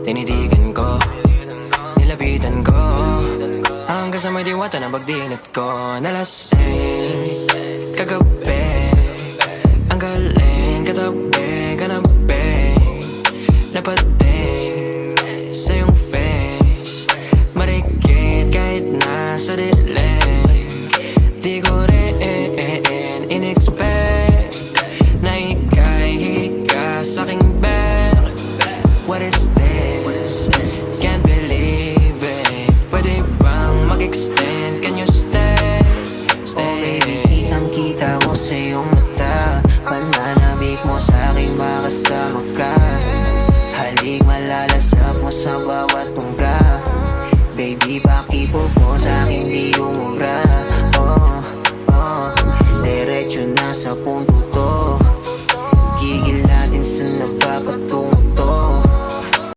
tinitigan ko, nilapitan ko, hanggang sa may diwata na pagdinit ko. Nalasing kagabi, ang galing katabi, kanabi, napating sa iyong face, marikit kahit nasa dilim. Di ko rin in-expect na ika'y higa sa'king bed. What is this? Can't believe it. Pwede bang mag-extend? Can you stay? Stay. Oh baby, kitang-kita mo sa iyong mata, pananabik mo sa'king makasama ka. Halik malalasap mo sa bawat tungga. Baby, pakipot mo sa'kin di umubra. Diretso na sa punto to, gigil natin sa naba.